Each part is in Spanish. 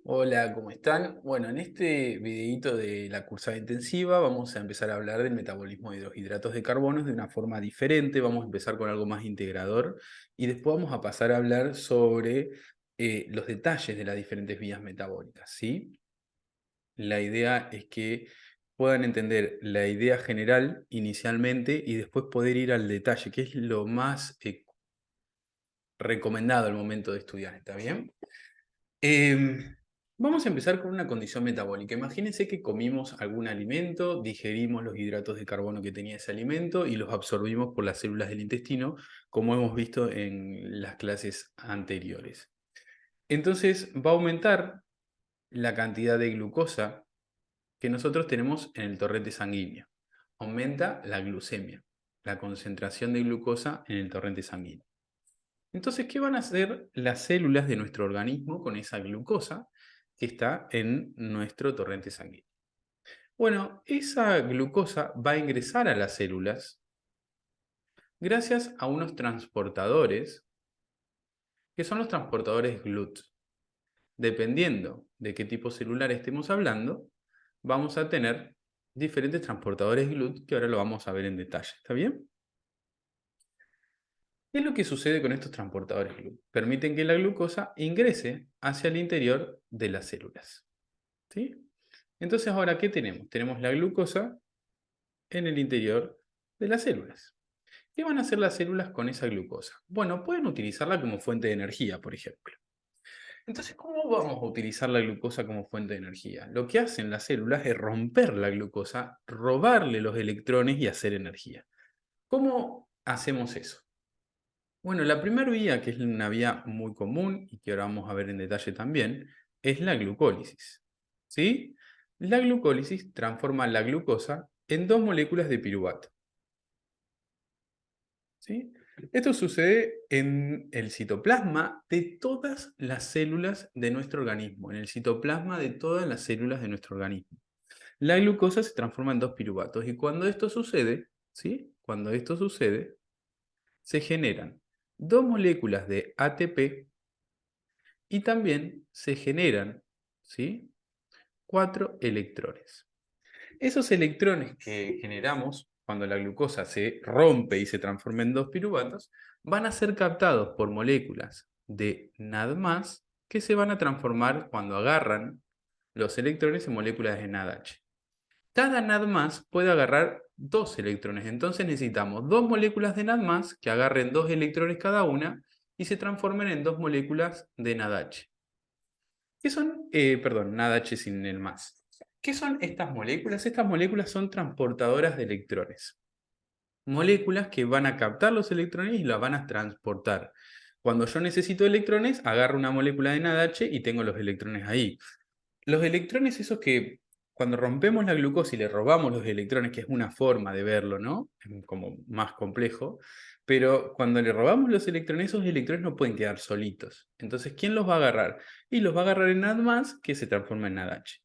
Hola, ¿cómo están? Bueno, en este videíto de la cursada intensiva vamos a empezar a hablar del metabolismo de los hidratos de carbono de una forma diferente. Vamos a empezar con algo más integrador y después vamos a pasar a hablar sobre los detalles de las diferentes vías metabólicas, ¿sí? La idea es que puedan entender la idea general inicialmente y después poder ir al detalle, que es lo más recomendado al momento de estudiar, ¿está bien? Em, Vamos a empezar con una condición metabólica. Imagínense que comimos algún alimento, digerimos los hidratos de carbono que tenía ese alimento y los absorbimos por las células del intestino, como hemos visto en las clases anteriores. Entonces va a aumentar la cantidad de glucosa que nosotros tenemos en el torrente sanguíneo. Aumenta la glucemia, la concentración de glucosa en el torrente sanguíneo. Entonces, ¿qué van a hacer las células de nuestro organismo con esa glucosa que está en nuestro torrente sanguíneo? Bueno, esa glucosa va a ingresar a las células gracias a unos transportadores que son los transportadores GLUT. Dependiendo de qué tipo celular estemos hablando, vamos a tener diferentes transportadores GLUT que ahora lo vamos a ver en detalle. ¿Está bien? ¿Qué es lo que sucede con estos transportadores GLUT? Permiten que la glucosa ingrese hacia el interior de las células. ¿Sí? Entonces, ahora, ¿qué tenemos? Tenemos la glucosa en el interior de las células. ¿Qué van a hacer las células con esa glucosa? Bueno, pueden utilizarla como fuente de energía, por ejemplo. Entonces, ¿cómo vamos a utilizar la glucosa como fuente de energía? Lo que hacen las células es romper la glucosa, robarle los electrones y hacer energía. ¿Cómo hacemos eso? Bueno, la primera vía, que es una vía muy común y que ahora vamos a ver en detalle también, es la glucólisis. ¿Sí? La glucólisis transforma la glucosa en dos moléculas de piruvato. ¿Sí? Esto sucede en el citoplasma de todas las células de nuestro organismo, en el citoplasma de todas las células de nuestro organismo. La glucosa se transforma en dos piruvatos y cuando esto sucede, ¿sí? Cuando esto sucede, se generan dos moléculas de ATP y también se generan, ¿sí? Cuatro electrones. Esos electrones que generamos cuando la glucosa se rompe y se transforma en dos piruvatos van a ser captados por moléculas de NAD+, que se van a transformar cuando agarran los electrones en moléculas de NADH. Cada NAD+ puede agarrar dos electrones, entonces necesitamos dos moléculas de NAD+ que agarren dos electrones cada una y se transformen en dos moléculas de NADH. ¿Qué son? Perdón, nada H sin el más. ¿Qué son estas moléculas? Estas moléculas son transportadoras de electrones. Moléculas que van a captar los electrones y las van a transportar. Cuando yo necesito electrones, agarro una molécula de nada H y tengo los electrones ahí. Los electrones, esos que cuando rompemos la glucosa y le robamos los electrones, que es una forma de verlo, ¿no? Es como más complejo, pero cuando le robamos los electrones, esos electrones no pueden quedar solitos. Entonces, ¿quién los va a agarrar? Y los va a agarrar en NAD+, que se transforma en NADH.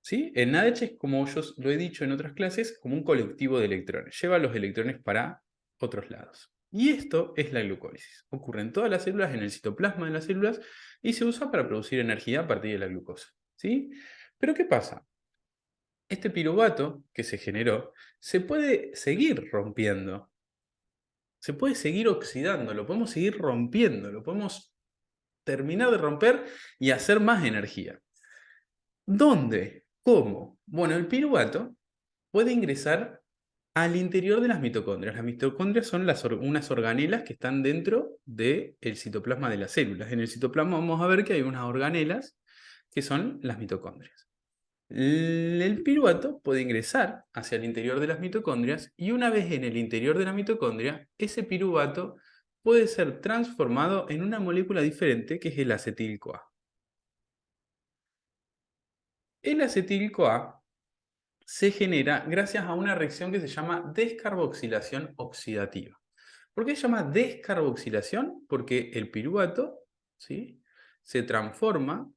¿Sí? El NADH es, como yo lo he dicho en otras clases, como un colectivo de electrones. Lleva los electrones para otros lados. Y esto es la glucólisis. Ocurre en todas las células, en el citoplasma de las células, y se usa para producir energía a partir de la glucosa. ¿Sí? Pero ¿qué pasa? Este piruvato que se generó se puede seguir rompiendo, se puede seguir oxidando, lo podemos seguir rompiendo, lo podemos terminar de romper y hacer más energía. ¿Dónde? ¿Cómo? Bueno, el piruvato puede ingresar al interior de las mitocondrias. Las mitocondrias son unas organelas que están dentro del citoplasma de las células. En el citoplasma vamos a ver que hay unas organelas que son las mitocondrias. El piruvato puede ingresar hacia el interior de las mitocondrias y una vez en el interior de la mitocondria, ese piruvato puede ser transformado en una molécula diferente que es el acetil-CoA. El acetil-CoA se genera gracias a una reacción que se llama descarboxilación oxidativa. ¿Por qué se llama descarboxilación? Porque el piruvato, ¿sí?, se transforma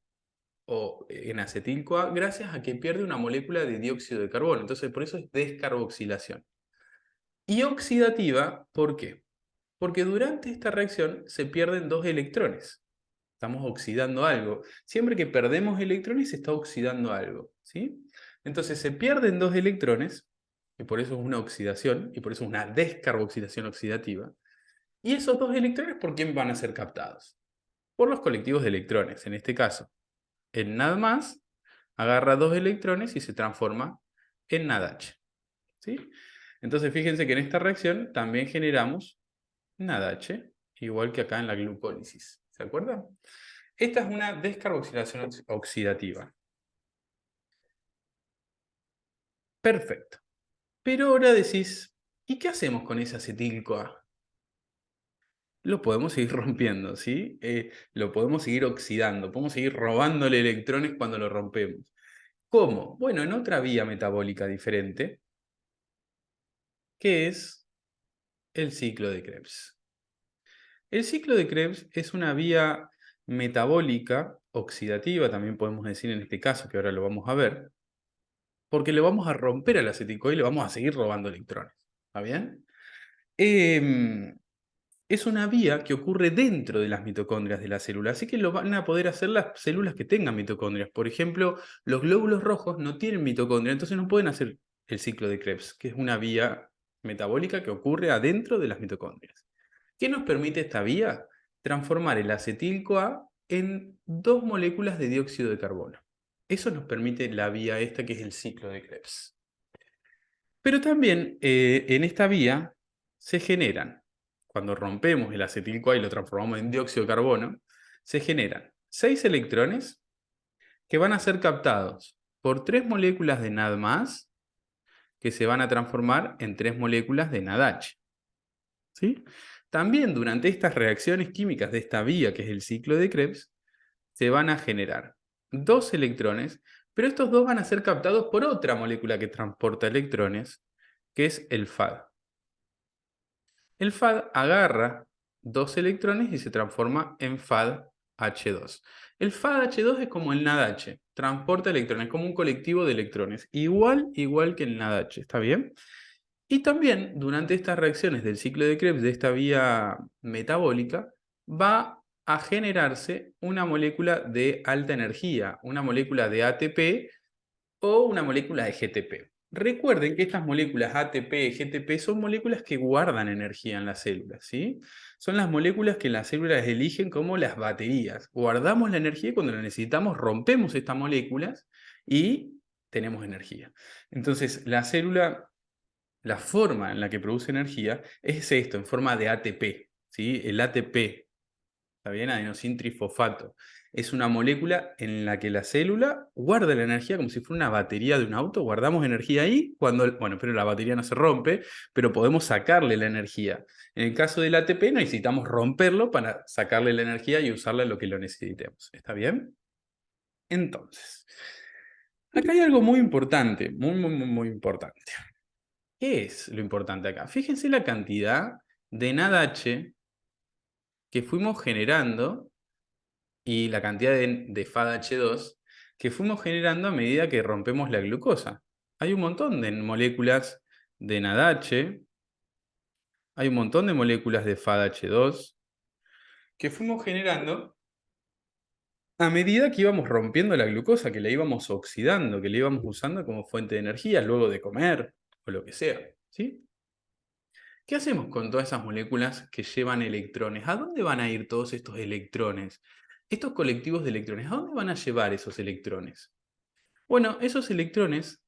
en acetil-CoA gracias a que pierde una molécula de dióxido de carbono. Entonces, por eso es descarboxilación. Y oxidativa, ¿por qué? Porque durante esta reacción se pierden dos electrones. Estamos oxidando algo. Siempre que perdemos electrones se está oxidando algo, ¿sí? Entonces se pierden 2 electrones, y por eso es una oxidación, y por eso es una descarboxilación oxidativa. Y esos 2 electrones, ¿por quién van a ser captados? Por los colectivos de electrones. En este caso, el NAD+, agarra 2 electrones y se transforma en NADH, ¿sí? Entonces fíjense que en esta reacción también generamos NADH, igual que acá en la glucólisis. ¿Se acuerdan? Esta es una descarboxilación oxidativa. Perfecto. Pero ahora decís, ¿y qué hacemos con ese acetil-CoA? Lo podemos seguir rompiendo, ¿sí? Lo podemos seguir oxidando, podemos seguir robándole electrones cuando lo rompemos. ¿Cómo? Bueno, en otra vía metabólica diferente, que es el ciclo de Krebs. El ciclo de Krebs es una vía metabólica oxidativa, también podemos decir en este caso, que ahora lo vamos a ver, porque le vamos a romper al acetil-CoA y le vamos a seguir robando electrones. ¿Está bien? Es una vía que ocurre dentro de las mitocondrias de la célula, así que lo van a poder hacer las células que tengan mitocondrias. Por ejemplo, los glóbulos rojos no tienen mitocondria, entonces no pueden hacer el ciclo de Krebs, que es una vía metabólica que ocurre adentro de las mitocondrias. ¿Qué nos permite esta vía? Transformar el acetil-CoA en 2 moléculas de dióxido de carbono. Eso nos permite la vía esta que es el ciclo de Krebs. Pero también en esta vía se generan, cuando rompemos el acetil-CoA y lo transformamos en dióxido de carbono, se generan 6 electrones que van a ser captados por 3 moléculas de NAD+, que se van a transformar en 3 moléculas de NADH. ¿Sí? También durante estas reacciones químicas de esta vía, que es el ciclo de Krebs, se van a generar 2 electrones, pero estos 2 van a ser captados por otra molécula que transporta electrones, que es el FAD. El FAD agarra 2 electrones y se transforma en FADH2. El FADH2 es como el NADH, transporta electrones, como un colectivo de electrones, igual que el NADH, ¿está bien? Y también durante estas reacciones del ciclo de Krebs, de esta vía metabólica, va a generarse una molécula de alta energía, una molécula de ATP o una molécula de GTP. Recuerden que estas moléculas ATP y GTP son moléculas que guardan energía en las células, ¿sí? Son las moléculas que las células eligen como las baterías. Guardamos la energía y cuando la necesitamos rompemos estas moléculas y tenemos energía. Entonces, la célula, la forma en la que produce energía es esto, en forma de ATP, ¿sí? El ATP, ¿está bien? Adenosintrifosfato. Es una molécula en la que la célula guarda la energía como si fuera una batería de un auto. Guardamos energía ahí cuando, bueno, pero la batería no se rompe, pero podemos sacarle la energía. En el caso del ATP necesitamos romperlo para sacarle la energía y usarla en lo que lo necesitemos. ¿Está bien? Entonces, acá hay algo muy importante, muy importante. ¿Qué es lo importante acá? Fíjense la cantidad de NADH que fuimos generando y la cantidad de FADH2 que fuimos generando a medida que rompemos la glucosa. Hay un montón de moléculas de NADH, hay un montón de moléculas de FADH2 que fuimos generando a medida que íbamos rompiendo la glucosa, que la íbamos oxidando, que la íbamos usando como fuente de energía luego de comer o lo que sea, ¿sí? ¿Qué hacemos con todas esas moléculas que llevan electrones? ¿A dónde van a ir todos estos electrones? Estos colectivos de electrones, ¿a dónde van a llevar esos electrones? Bueno, esos electrones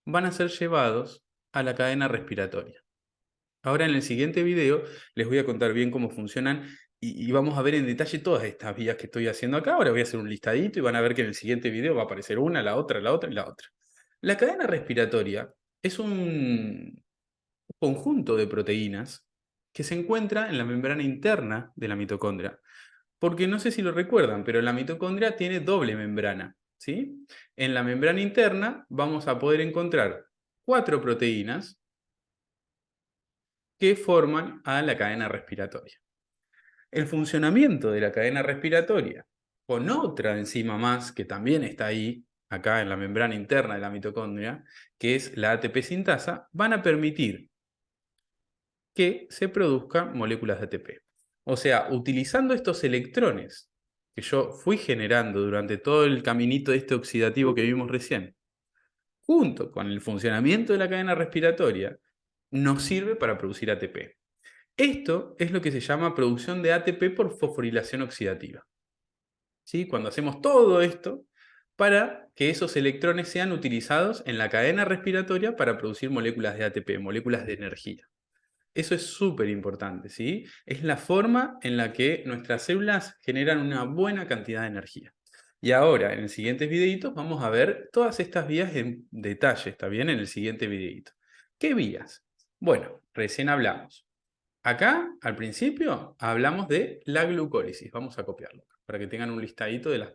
van a ser llevados a la cadena respiratoria. Ahora en el siguiente video les voy a contar bien cómo funcionan y vamos a ver en detalle todas estas vías que estoy haciendo acá. Ahora voy a hacer un listadito y van a ver que en el siguiente video va a aparecer una, la otra y la otra. La cadena respiratoria es un conjunto de proteínas que se encuentra en la membrana interna de la mitocondria. Porque no sé si lo recuerdan, pero la mitocondria tiene doble membrana, ¿sí? En la membrana interna vamos a poder encontrar 4 proteínas que forman a la cadena respiratoria. El funcionamiento de la cadena respiratoria con otra enzima más que también está ahí, acá en la membrana interna de la mitocondria, que es la ATP sintasa, van a permitir que se produzcan moléculas de ATP. O sea, utilizando estos electrones que yo fui generando durante todo el caminito este oxidativo que vimos recién, junto con el funcionamiento de la cadena respiratoria, nos sirve para producir ATP. Esto es lo que se llama producción de ATP por fosforilación oxidativa. ¿Sí? Cuando hacemos todo esto para que esos electrones sean utilizados en la cadena respiratoria para producir moléculas de ATP, moléculas de energía. Eso es súper importante, ¿sí? Es la forma en la que nuestras células generan una buena cantidad de energía. Y ahora, en los siguientes videitos, vamos a ver todas estas vías en detalle, ¿está bien? En el siguiente videito. ¿Qué vías? Bueno, recién hablamos. Acá, al principio, hablamos de la glucólisis. Vamos a copiarlo para que tengan un listadito de las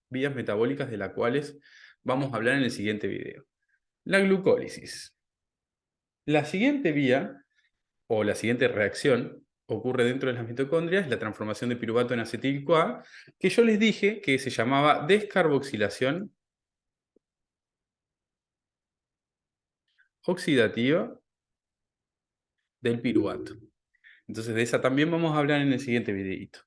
vías metabólicas de las cuales vamos a hablar en el siguiente video. La glucólisis. La siguiente vía, o la siguiente reacción, ocurre dentro de las mitocondrias, la transformación de piruvato en acetil-CoA, que yo les dije que se llamaba descarboxilación oxidativa del piruvato. Entonces de esa también vamos a hablar en el siguiente videito.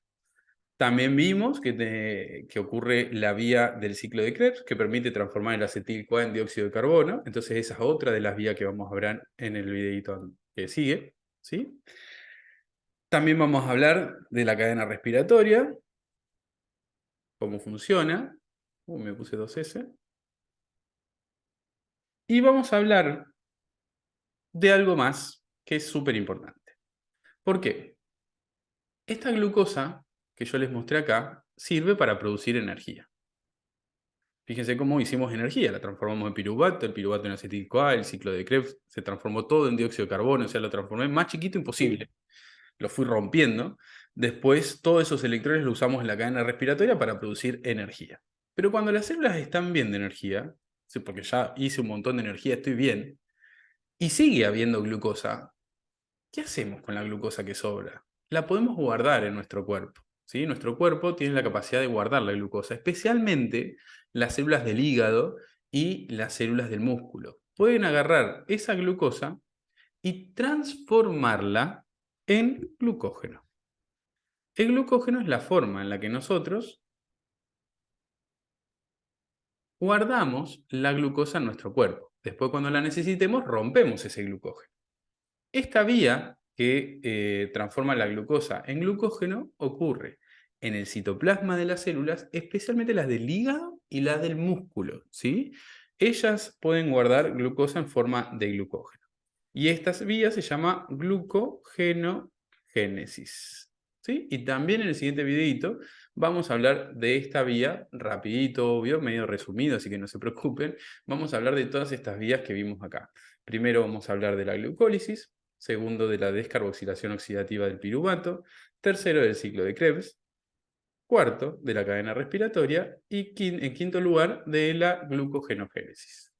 También vimos que ocurre la vía del ciclo de Krebs, que permite transformar el acetil-CoA en dióxido de carbono. Entonces esa es otra de las vías que vamos a ver en el videito que sigue, ¿sí? También vamos a hablar de la cadena respiratoria, cómo funciona. Me puse 2S. Y vamos a hablar de algo más que es súper importante. ¿Por qué? Esta glucosa que yo les mostré acá sirve para producir energía. Fíjense cómo hicimos energía, la transformamos en piruvato, el piruvato en acetil-CoA, el ciclo de Krebs, se transformó todo en dióxido de carbono, o sea, lo transformé más chiquito imposible. Lo fui rompiendo. Después, todos esos electrones los usamos en la cadena respiratoria para producir energía. Pero cuando las células están bien de energía, sí, porque ya hice un montón de energía, estoy bien, y sigue habiendo glucosa, ¿qué hacemos con la glucosa que sobra? La podemos guardar en nuestro cuerpo, ¿sí? Nuestro cuerpo tiene la capacidad de guardar la glucosa, especialmente las células del hígado y las células del músculo. Pueden agarrar esa glucosa y transformarla en glucógeno. El glucógeno es la forma en la que nosotros guardamos la glucosa en nuestro cuerpo. Después, cuando la necesitemos, rompemos ese glucógeno. Esta vía que transforma la glucosa en glucógeno ocurre en el citoplasma de las células, especialmente las del hígado y las del músculo, ¿sí? Ellas pueden guardar glucosa en forma de glucógeno. Y esta vía se llama glucogenogénesis, ¿sí? Y también en el siguiente videito vamos a hablar de esta vía, rapidito, obvio, medio resumido, así que no se preocupen. Vamos a hablar de todas estas vías que vimos acá. Primero vamos a hablar de la glucólisis, segundo de la descarboxilación oxidativa del piruvato, tercero del ciclo de Krebs, cuarto de la cadena respiratoria y en quinto lugar de la glucogenogénesis.